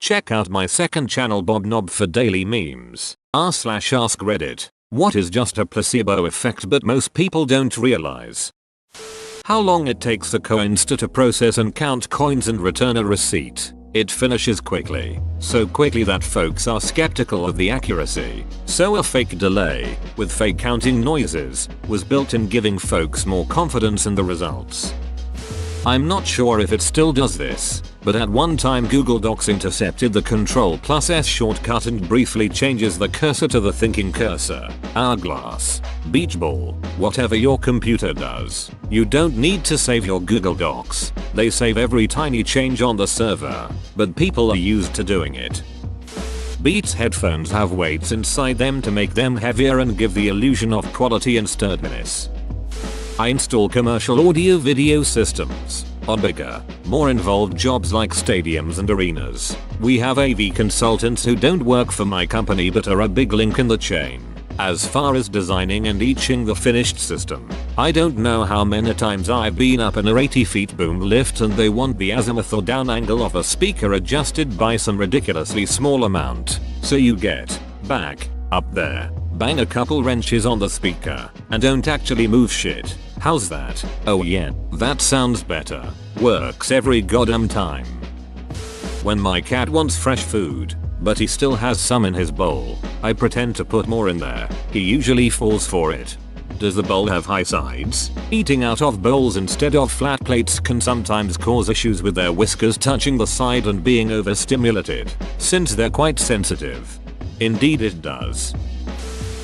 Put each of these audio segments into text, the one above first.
Check out my second channel Bob Knob for daily memes. r/AskReddit. What is just a placebo effect but most people don't realize? How long it takes a coinster to process and count coins and return a receipt. It finishes quickly. So quickly that folks are skeptical of the accuracy. So a fake delay, with fake counting noises, was built in giving folks more confidence in the results. I'm not sure if it still does this, but at one time Google Docs intercepted the Ctrl+S shortcut and briefly changes the cursor to the thinking cursor, hourglass, beach ball, whatever your computer does. You don't need to save your Google Docs, they save every tiny change on the server, but people are used to doing it. Beats headphones have weights inside them to make them heavier and give the illusion of quality and sturdiness. I install commercial audio video systems on bigger, more involved jobs like stadiums and arenas. We have AV consultants who don't work for my company but are a big link in the chain. As far as designing and etching the finished system, I don't know how many times I've been up in a 80 feet boom lift and they want the azimuth or down angle of a speaker adjusted by some ridiculously small amount. So you get back up there, bang a couple wrenches on the speaker, and don't actually move shit. How's that? Oh yeah, that sounds better. Works every goddamn time. When my cat wants fresh food, but he still has some in his bowl, I pretend to put more in there. He usually falls for it. Does the bowl have high sides? Eating out of bowls instead of flat plates can sometimes cause issues with their whiskers touching the side and being overstimulated, since they're quite sensitive. Indeed it does.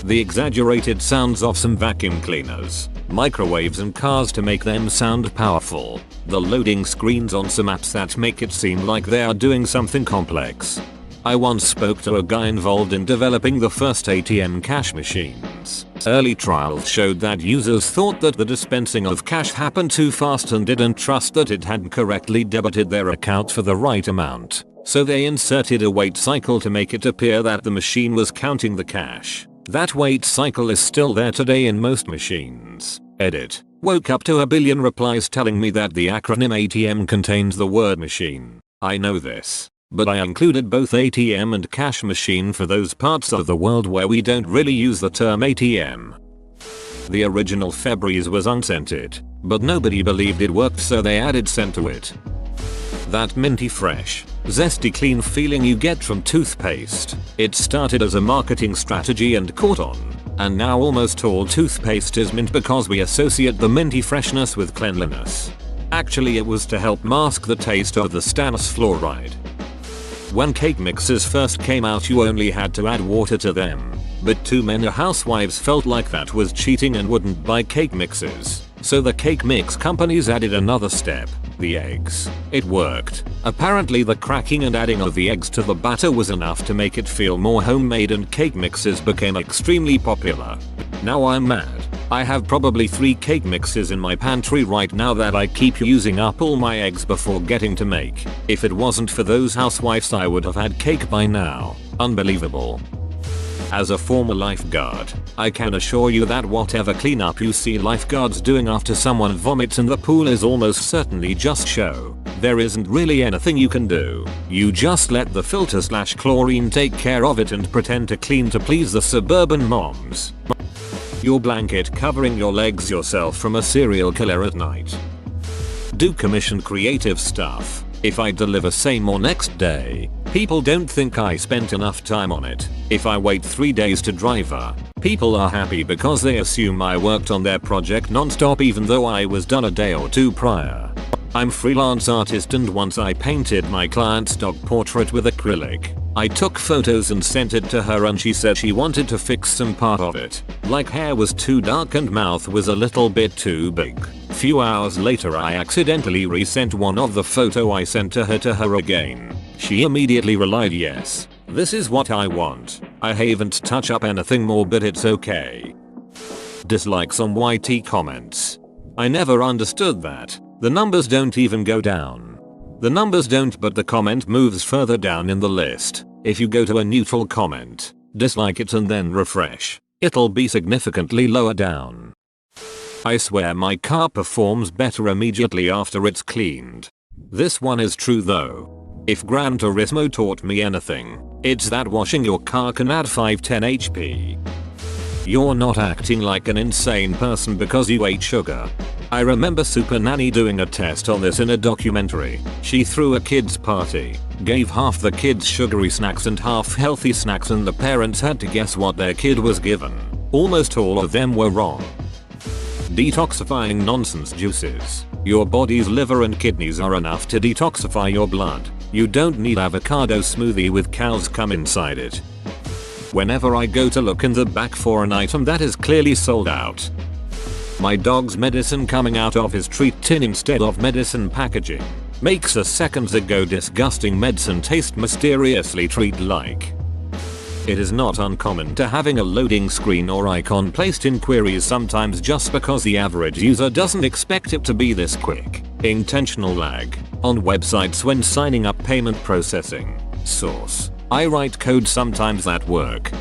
The exaggerated sounds of some vacuum cleaners, microwaves and cars to make them sound powerful. The loading screens on some apps that make it seem like they are doing something complex. I once spoke to a guy involved in developing the first ATM cash machines. Early trials showed that users thought that the dispensing of cash happened too fast and didn't trust that it had correctly debited their account for the right amount. So they inserted a wait cycle to make it appear that the machine was counting the cash. That wait cycle is still there today in most machines. Edit. Woke up to a billion replies telling me that the acronym ATM contains the word machine. I know this, but I included both ATM and cash machine for those parts of the world where we don't really use the term ATM. The original Febreze was unscented, but nobody believed it worked so they added scent to it. That minty fresh, zesty clean feeling you get from toothpaste. It started as a marketing strategy and caught on, and now almost all toothpaste is mint because we associate the minty freshness with cleanliness. Actually it was to help mask the taste of the stannous fluoride. When cake mixes first came out you only had to add water to them, but too many housewives felt like that was cheating and wouldn't buy cake mixes. So the cake mix companies added another step, the eggs. It worked. Apparently the cracking and adding of the eggs to the batter was enough to make it feel more homemade and cake mixes became extremely popular. Now I'm mad. I have probably 3 cake mixes in my pantry right now that I keep using up all my eggs before getting to make. If it wasn't for those housewives I would have had cake by now. Unbelievable. As a former lifeguard, I can assure you that whatever cleanup you see lifeguards doing after someone vomits in the pool is almost certainly just show. There isn't really anything you can do. You just let the filter/chlorine take care of it and pretend to clean to please the suburban moms. Your blanket covering your legs yourself from a serial killer at night. Do commission creative stuff. If I deliver same or next day, people don't think I spent enough time on it. If I wait 3 days to deliver, people are happy because they assume I worked on their project non-stop even though I was done a day or 2 prior. I'm freelance artist and once I painted my client's dog portrait with acrylic. I took photos and sent it to her and she said she wanted to fix some part of it. Like hair was too dark and mouth was a little bit too big. Few hours later I accidentally resent one of the photo I sent to her again. She immediately replied yes. This is what I want. I haven't touched up anything more but it's okay. Dislikes on YT comments. I never understood that. The numbers don't even go down. The numbers don't but the comment moves further down in the list. If you go to a neutral comment, dislike it and then refresh, it'll be significantly lower down. I swear my car performs better immediately after it's cleaned. This one is true though. If Gran Turismo taught me anything, it's that washing your car can add 5-10 HP. You're not acting like an insane person because you ate sugar. I remember Super Nanny doing a test on this in a documentary. She threw a kids party, gave half the kids sugary snacks and half healthy snacks, and the parents had to guess what their kid was given. Almost all of them were wrong. Detoxifying nonsense juices. Your body's liver and kidneys are enough to detoxify your blood. You don't need avocado smoothie with cows cum inside it. Whenever I go to look in the back for an item that is clearly sold out. My dog's medicine coming out of his treat tin instead of medicine packaging makes a seconds ago disgusting medicine taste mysteriously treat-like. It is not uncommon to having a loading screen or icon placed in queries sometimes just because the average user doesn't expect it to be this quick. Intentional lag on websites when signing up payment processing. Source: I write code sometimes at work.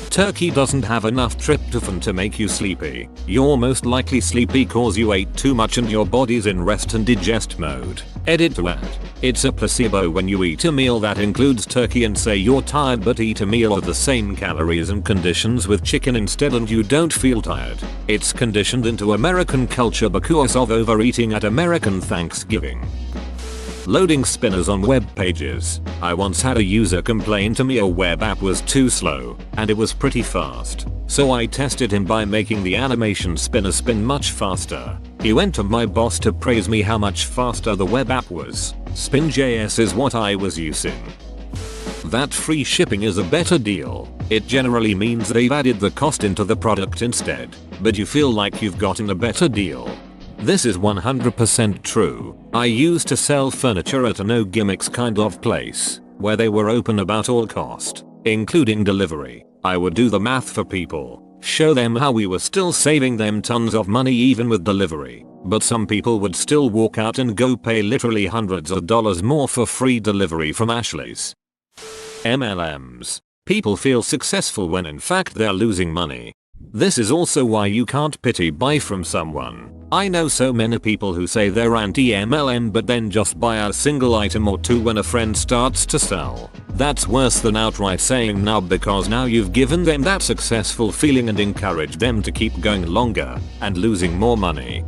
Turkey doesn't have enough tryptophan to make you sleepy. You're most likely sleepy cause you ate too much and your body's in rest and digest mode. Edit to add. It's a placebo when you eat a meal that includes turkey and say you're tired but eat a meal of the same calories and conditions with chicken instead and you don't feel tired. It's conditioned into American culture because of overeating at American Thanksgiving. Loading spinners on web pages. I once had a user complain to me a web app was too slow, and it was pretty fast. So I tested him by making the animation spinner spin much faster. He went to my boss to praise me how much faster the web app was. Spin.js is what I was using. That free shipping is a better deal. It generally means they've added the cost into the product instead, but you feel like you've gotten a better deal. This is 100% true. I used to sell furniture at a no gimmicks kind of place, where they were open about all cost, including delivery. I would do the math for people, show them how we were still saving them tons of money even with delivery, but some people would still walk out and go pay literally hundreds of dollars more for free delivery from Ashley's. MLMs. People feel successful when in fact they're losing money. This is also why you can't pity buy from someone. I know so many people who say they're anti-MLM but then just buy a single item or two when a friend starts to sell. That's worse than outright saying no because now you've given them that successful feeling and encouraged them to keep going longer and losing more money.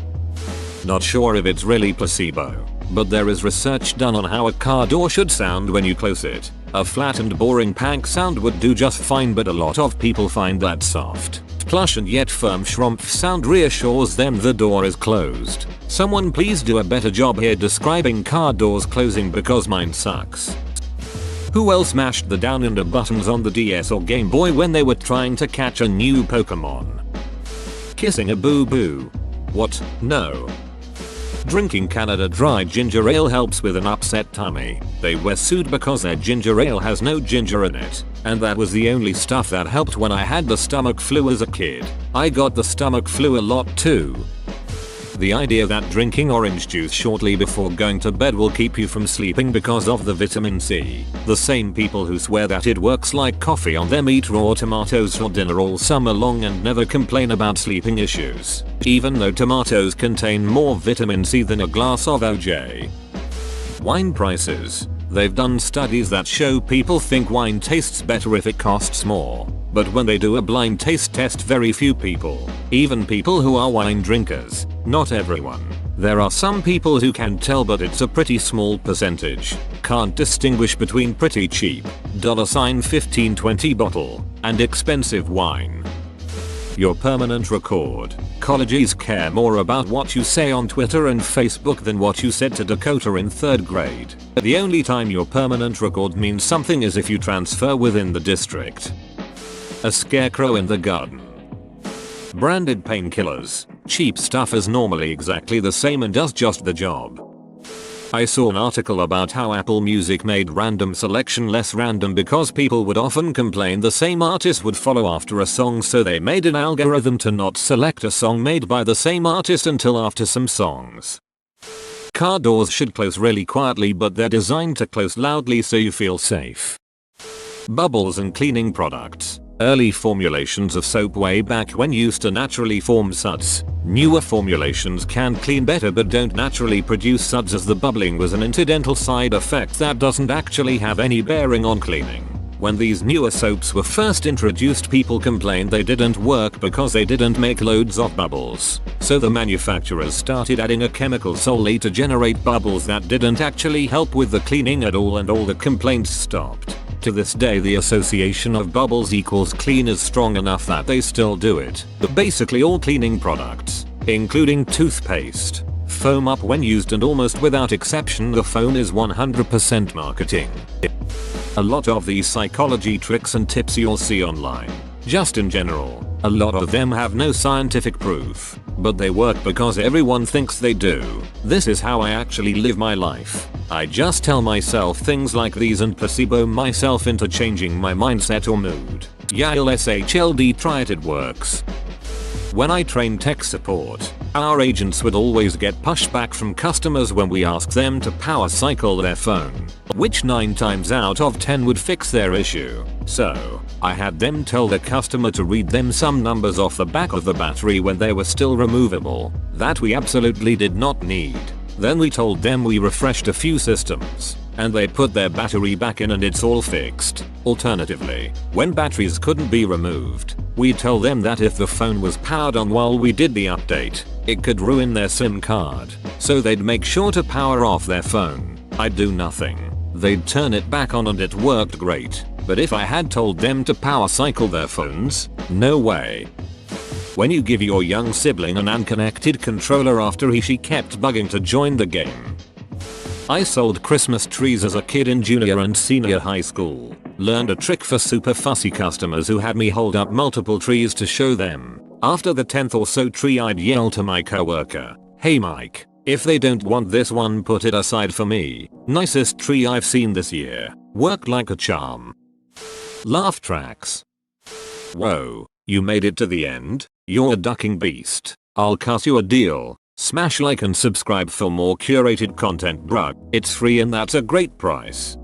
Not sure if it's really placebo, but there is research done on how a car door should sound when you close it. A flat and boring pank sound would do just fine, but a lot of people find that soft, plush and yet firm shrumpf sound reassures them the door is closed. Someone please do a better job here describing car doors closing because mine sucks. Who else mashed the down under buttons on the DS or Game Boy when they were trying to catch a new Pokemon? Kissing a boo-boo. What? No. Drinking Canada Dry ginger ale helps with an upset tummy. They were sued because their ginger ale has no ginger in it, and that was the only stuff that helped when I had the stomach flu as a kid. I got the stomach flu a lot too. The idea that drinking orange juice shortly before going to bed will keep you from sleeping because of the vitamin C. The same people who swear that it works like coffee on them eat raw tomatoes for dinner all summer long and never complain about sleeping issues, even though tomatoes contain more vitamin C than a glass of OJ. Wine prices. They've done studies that show people think wine tastes better if it costs more. But when they do a blind taste test, very few people, even people who are wine drinkers, not everyone. There are some people who can tell, but it's a pretty small percentage. Can't distinguish between pretty cheap $15-20 bottle and expensive wine. Your permanent record. Colleges care more about what you say on Twitter and Facebook than what you said to Dakota in 3rd grade. The only time your permanent record means something is if you transfer within the district. A scarecrow in the garden. Branded painkillers. Cheap stuff is normally exactly the same and does just the job. I saw an article about how Apple Music made random selection less random because people would often complain the same artist would follow after a song, so they made an algorithm to not select a song made by the same artist until after some songs. Car doors should close really quietly, but they're designed to close loudly so you feel safe. Bubbles and cleaning products. Early formulations of soap way back when used to naturally form suds. Newer formulations can clean better but don't naturally produce suds, as the bubbling was an incidental side effect that doesn't actually have any bearing on cleaning. When these newer soaps were first introduced, people complained they didn't work because they didn't make loads of bubbles. So the manufacturers started adding a chemical solely to generate bubbles that didn't actually help with the cleaning at all, and all the complaints stopped. To this day, the association of bubbles equals clean is strong enough that they still do it. But basically all cleaning products, including toothpaste, foam up when used, and almost without exception the foam is 100% marketing. A lot of these psychology tricks and tips you'll see online, just in general, a lot of them have no scientific proof, but they work because everyone thinks they do. This is how I actually live my life. I just tell myself things like these and placebo myself into changing my mindset or mood. YLSHLD, try it works. When I train tech support, our agents would always get pushback from customers when we asked them to power cycle their phone, which 9 times out of 10 would fix their issue. So, I had them tell the customer to read them some numbers off the back of the battery when they were still removable, that we absolutely did not need. Then we told them we refreshed a few systems, and they put their battery back in and it's all fixed. Alternatively, when batteries couldn't be removed, we'd tell them that if the phone was powered on while we did the update, it could ruin their SIM card, so they'd make sure to power off their phone. I'd do nothing. They'd turn it back on and it worked great. But if I had told them to power cycle their phones, no way. When you give your young sibling an unconnected controller after she kept bugging to join the game. I sold Christmas trees as a kid in junior and senior high school. Learned a trick for super fussy customers who had me hold up multiple trees to show them. After the 10th or so tree, I'd yell to my coworker, "Hey Mike, if they don't want this one, put it aside for me. Nicest tree I've seen this year." Worked like a charm. Laugh tracks. Whoa, you made it to the end? You're a ducking beast. I'll cut you a deal. Smash like and subscribe for more curated content, bruh. It's free and that's a great price.